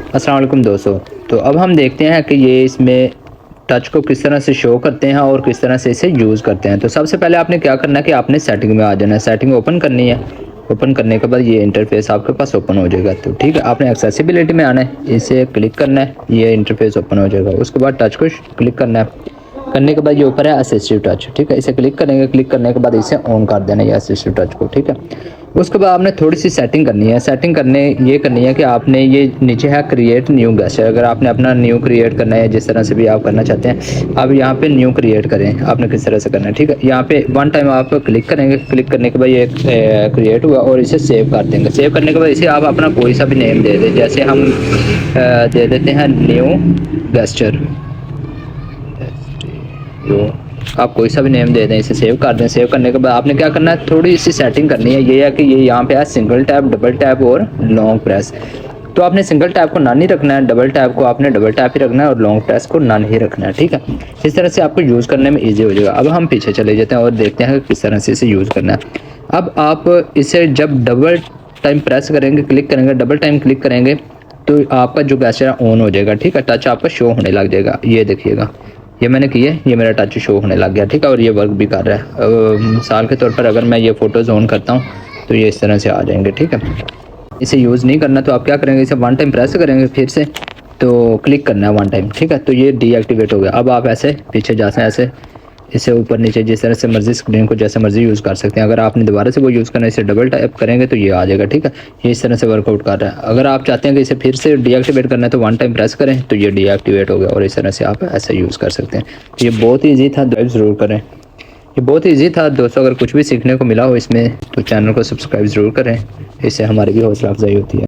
अस्सलाम वालेकुम दोस्तों। तो अब हम देखते हैं कि ये इसमें टच को किस तरह से शो करते हैं और किस तरह से इसे यूज़ करते हैं। तो सबसे पहले आपने क्या करना है कि आपने सेटिंग में आ जाना है, सेटिंग ओपन करनी है। ओपन करने के बाद ये इंटरफेस आपके पास ओपन हो जाएगा। तो ठीक है, आपने एक्सेसिबिलिटी में आना है, इसे क्लिक करना है, ये इंटरफेस ओपन हो जाएगा। उसके बाद टच को क्लिक करना है, करने के बाद ये ऊपर है असिस्टिव टच। ठीक है, इसे क्लिक करेंगे, क्लिक करने के बाद इसे ऑन कर देना है ये असिस्टिव टच को। ठीक है, उसके बाद आपने थोड़ी सी सेटिंग करनी है। सेटिंग करनी है कि आपने ये नीचे है क्रिएट न्यू गेस्ट। अगर आपने अपना न्यू क्रिएट करना है, जिस तरह से भी आप करना चाहते हैं, आप यहाँ पे न्यू क्रिएट करें, आपने किस तरह से करना है। ठीक है, यहाँ पे वन टाइम आप क्लिक करेंगे, क्लिक करने के बाद ये क्रिएट हुआ और इसे सेव कर देंगे। सेव करने के बाद इसे आप अपना कोई सा भी नेम दे दें, जैसे हम दे देते हैं न्यू गेस्टर। तो आप कोई सा भी नेम दे दें, इसे सेव कर दें। सेव करने के बाद आपने क्या करना है, थोड़ी सी सेटिंग करनी है। ये है कि ये यहाँ पे है सिंगल टैप, डबल टैप और लॉन्ग प्रेस। तो आपने सिंगल टैप को नन ही रखना है, डबल टैप को आपने डबल टैप ही रखना है और लॉन्ग प्रेस को नन ही रखना है। ठीक है, इस तरह से आपको यूज़ करने में ईजी हो जाएगा। अब हम पीछे चले जाते हैं और देखते हैं कि किस तरह से इसे यूज़ करना है। अब आप इसे जब डबल टाइम प्रेस करेंगे, क्लिक करेंगे, डबल टाइम क्लिक करेंगे, तो आपका जो गेस्चर ऑन हो जाएगा। ठीक है, टच आपका शो होने लग जाएगा। ये देखिएगा, ये मैंने किया, ये मेरा टच शो होने लग गया। ठीक है, और ये वर्क भी कर रहा है। मिसाल के तौर पर अगर मैं ये फ़ोटोज़ ऑन करता हूँ तो ये इस तरह से आ जाएंगे। ठीक है, इसे यूज़ नहीं करना तो आप क्या करेंगे, इसे वन टाइम प्रेस करेंगे, फिर से तो क्लिक करना है वन टाइम। ठीक है, तो ये डीएक्टिवेट हो गया। अब आप ऐसे पीछे जा सकते हैं, ऐसे इसे ऊपर नीचे जिस तरह से मर्जी स्क्रीन को जैसे मर्जी यूज़ कर सकते हैं। अगर आपने दोबारा से वो यूज़ करना है, इसे डबल टैप करेंगे तो ये आ जाएगा। ठीक है, ये इस तरह से वर्कआउट कर रहा है। अगर आप चाहते हैं कि इसे फिर से डीएक्टिवेट करना है तो वन टाइम प्रेस करें तो ये डीएक्टिवेट हो गया और इस तरह से आप ऐसा यूज़ कर सकते हैं। तो ये बहुत ही ईजी था, ज़रूर करें। ये बहुत ईजी था दोस्तों। अगर कुछ भी सीखने को मिला हो इसमें तो चैनल को सब्सक्राइब ज़रूर करें, इससे हमारी भी हौसला अफजाई होती है।